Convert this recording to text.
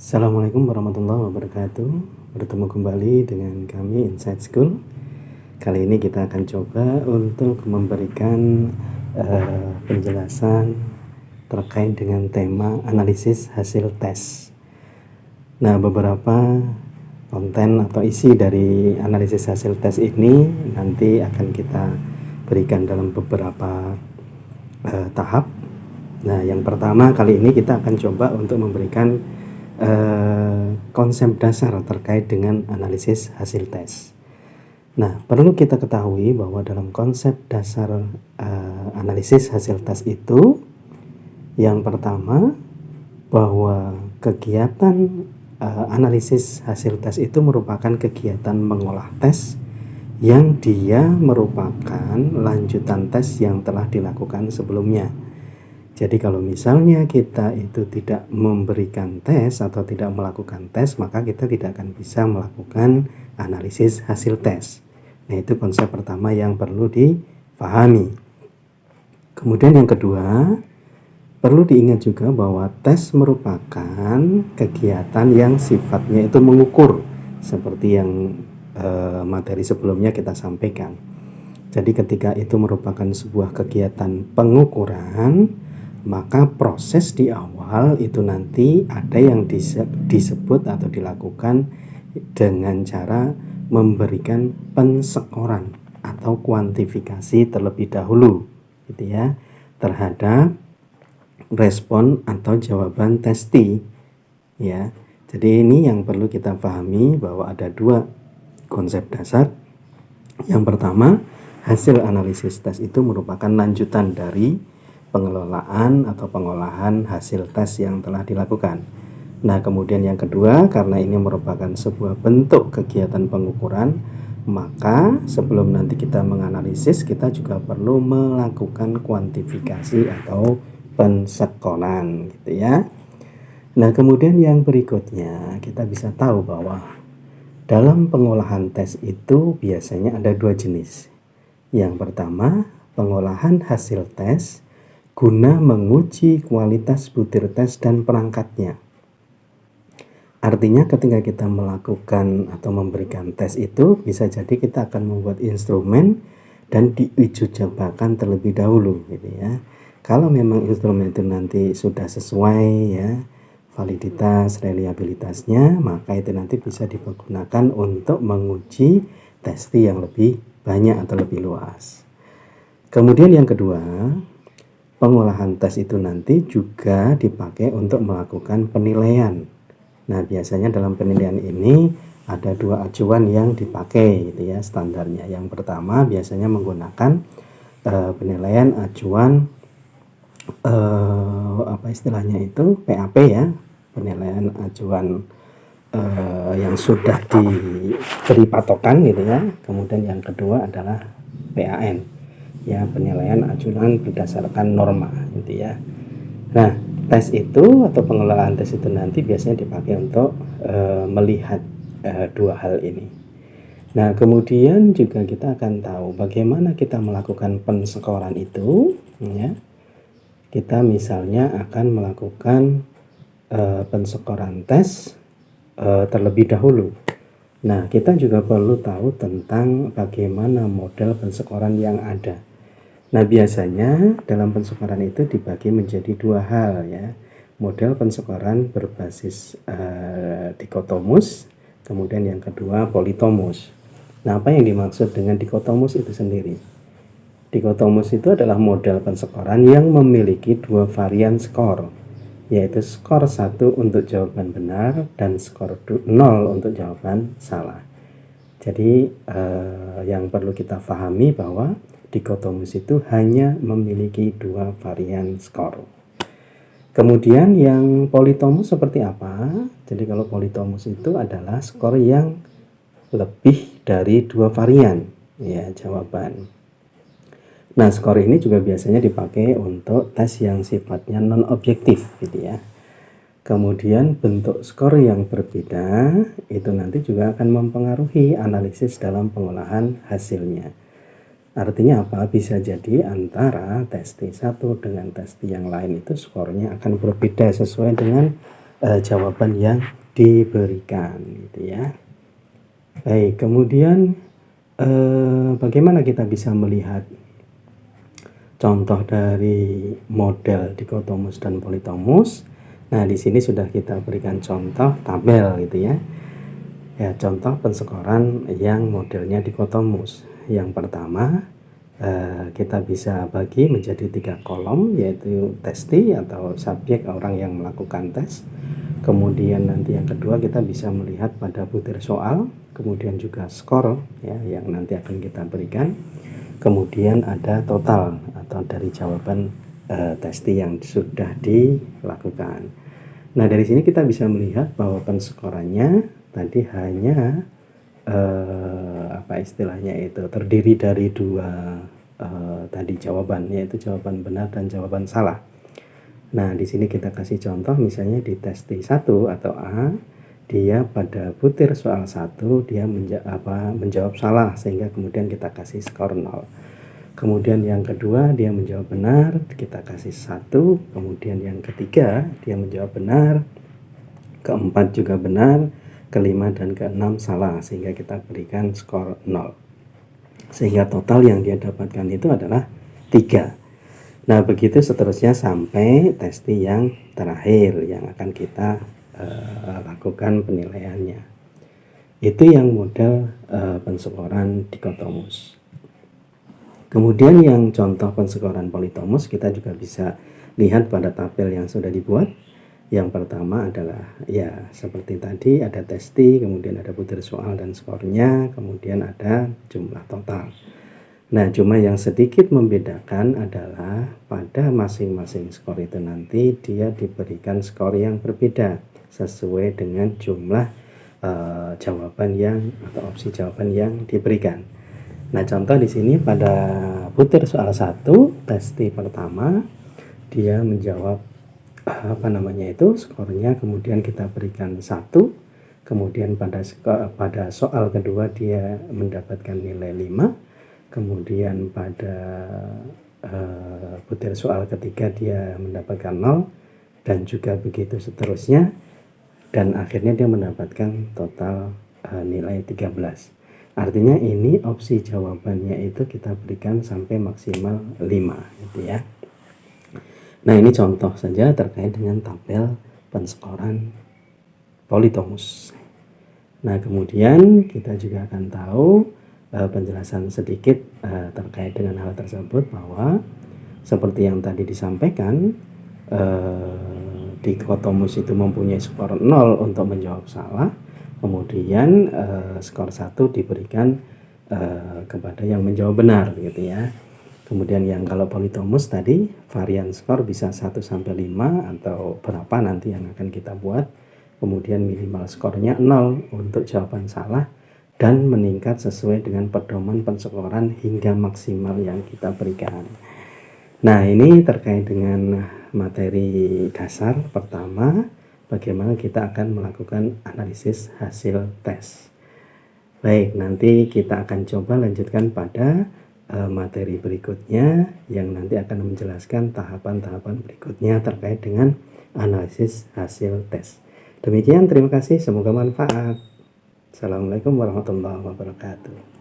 Assalamualaikum warahmatullahi wabarakatuh. Bertemu kembali dengan kami Insight School. Kali ini kita akan coba untuk memberikan penjelasan terkait dengan tema analisis hasil tes. Nah, beberapa konten atau isi dari analisis hasil tes ini nanti akan kita berikan dalam beberapa tahap. Nah, yang pertama kali ini kita akan coba untuk memberikan konsep dasar terkait dengan analisis hasil tes. Nah, perlu kita ketahui bahwa dalam konsep dasar analisis hasil tes itu, yang pertama bahwa kegiatan analisis hasil tes itu merupakan kegiatan mengolah tes yang dia merupakan lanjutan tes yang telah dilakukan sebelumnya. Jadi kalau misalnya kita itu tidak memberikan tes atau tidak melakukan tes, maka kita tidak akan bisa melakukan analisis hasil tes. Nah, itu konsep pertama yang perlu dipahami. Kemudian yang kedua, perlu diingat juga bahwa tes merupakan kegiatan yang sifatnya itu mengukur, seperti yang materi sebelumnya kita sampaikan. Jadi ketika itu merupakan sebuah kegiatan pengukuran, maka proses di awal itu nanti ada yang disebut atau dilakukan dengan cara memberikan pensekoran atau kuantifikasi terlebih dahulu, gitu ya, terhadap respon atau jawaban testi, ya. Jadi ini yang perlu kita pahami bahwa ada dua konsep dasar. Yang pertama, hasil analisis tes itu merupakan lanjutan dari pengelolaan atau pengolahan hasil tes yang telah dilakukan. Nah, kemudian yang kedua, karena ini merupakan sebuah bentuk kegiatan pengukuran, maka sebelum nanti kita menganalisis, kita juga perlu melakukan kuantifikasi atau pensekoran, gitu ya. Nah, kemudian yang berikutnya, kita bisa tahu bahwa dalam pengolahan tes itu biasanya ada dua jenis. Yang pertama, pengolahan hasil tes guna menguji kualitas butir tes dan perangkatnya. Artinya ketika kita melakukan atau memberikan tes itu, bisa jadi kita akan membuat instrumen dan diuji cobakan terlebih dahulu, gitu ya. Kalau memang instrumen itu nanti sudah sesuai, ya, validitas, reliabilitasnya, maka itu nanti bisa digunakan untuk menguji testi yang lebih banyak atau lebih luas. Kemudian yang kedua, pengolahan tes itu nanti juga dipakai untuk melakukan penilaian. Nah, biasanya dalam penilaian ini ada dua acuan yang dipakai, gitu ya, standarnya. Yang pertama biasanya menggunakan penilaian acuan apa istilahnya itu, PAP, ya, penilaian acuan yang sudah diberi patokan, gitu ya. Kemudian yang kedua adalah PAN, ya, penilaian acuan berdasarkan norma, gitu ya. Nah, tes itu atau pengelolaan tes itu nanti biasanya dipakai untuk melihat dua hal ini. Nah, kemudian juga kita akan tahu bagaimana kita melakukan pensekoran itu, ya. Kita misalnya akan melakukan pensekoran tes terlebih dahulu. Nah, kita juga perlu tahu tentang bagaimana model pensekoran yang ada. Nah, biasanya dalam pensekoran itu dibagi menjadi dua hal, ya. Model pensekoran berbasis dikotomus, kemudian yang kedua politomus. Nah, apa yang dimaksud dengan dikotomus itu sendiri? Dikotomus itu adalah model pensekoran yang memiliki dua varian skor, yaitu skor 1 untuk jawaban benar dan skor 0 untuk jawaban salah. Jadi yang perlu kita pahami bahwa dikotomus itu hanya memiliki dua varian skor. Kemudian yang politomus seperti apa? Jadi kalau politomus itu adalah skor yang lebih dari dua varian, ya, jawaban. Nah, skor ini juga biasanya dipakai untuk tes yang sifatnya non objektif, gitu ya. Kemudian bentuk skor yang berbeda itu nanti juga akan mempengaruhi analisis dalam pengolahan hasilnya. Artinya apa? Bisa jadi antara tes T1 dengan tes T yang lain itu skornya akan berbeda sesuai dengan jawaban yang diberikan gitu ya. Baik, kemudian bagaimana kita bisa melihat contoh dari model dikotomus dan politomus? Nah, di sini sudah kita berikan contoh tabel gitu ya. Ya, contoh penskoran yang modelnya dikotomus. Yang pertama, kita bisa bagi menjadi 3 kolom, yaitu testi atau subjek orang yang melakukan tes. Kemudian nanti yang kedua kita bisa melihat pada butir soal, kemudian juga skor ya yang nanti akan kita berikan. Kemudian ada total atau dari jawaban testi yang sudah dilakukan. Nah, dari sini kita bisa melihat bahwa penskorannya tadi hanya apa istilahnya itu terdiri dari 2 tadi jawaban, yaitu jawaban benar dan jawaban salah. Nah, di sini kita kasih contoh misalnya di tes T1 atau A, dia pada butir soal 1 dia menjawab salah sehingga kemudian kita kasih skor 0. Kemudian yang kedua dia menjawab benar, kita kasih 1. Kemudian yang ketiga dia menjawab benar, keempat juga benar, kelima dan keenam salah sehingga kita berikan skor 0. Sehingga total yang dia dapatkan itu adalah 3. Nah, begitu seterusnya sampai testi yang terakhir yang akan kita lakukan penilaiannya. Itu yang model penskoran dikotomus. Kemudian yang contoh penskoran politomus kita juga bisa lihat pada tabel yang sudah dibuat. Yang pertama adalah ya seperti tadi ada testi, kemudian ada butir soal dan skornya, kemudian ada jumlah total. Nah, cuma yang sedikit membedakan adalah pada masing-masing skor itu nanti dia diberikan skor yang berbeda sesuai dengan jumlah jawaban yang atau opsi jawaban yang diberikan. Nah, contoh di sini pada butir soal 1 testi pertama dia menjawab skornya kemudian kita berikan 1. Kemudian pada soal kedua dia mendapatkan nilai 5. Kemudian pada butir soal ketiga dia mendapatkan 0 dan juga begitu seterusnya, dan akhirnya dia mendapatkan total nilai 13. Artinya ini opsi jawabannya itu kita berikan sampai maksimal 5 gitu ya. Nah, ini contoh saja terkait dengan tabel penskoran politomus. Nah, kemudian kita juga akan tahu penjelasan sedikit terkait dengan hal tersebut, bahwa seperti yang tadi disampaikan, dikotomus itu mempunyai skor 0 untuk menjawab salah. Kemudian skor 1 diberikan kepada yang menjawab benar gitu ya. Kemudian yang kalau politomus tadi varian skor bisa 1 sampai 5 atau berapa nanti yang akan kita buat. Kemudian minimal skornya 0 untuk jawaban salah dan meningkat sesuai dengan pedoman penskoran hingga maksimal yang kita berikan. Nah, ini terkait dengan materi dasar pertama, bagaimana kita akan melakukan analisis hasil tes. Baik, nanti kita akan coba lanjutkan pada materi berikutnya yang nanti akan menjelaskan tahapan-tahapan berikutnya terkait dengan analisis hasil tes. Demikian, terima kasih, semoga manfaat. Assalamualaikum warahmatullahi wabarakatuh.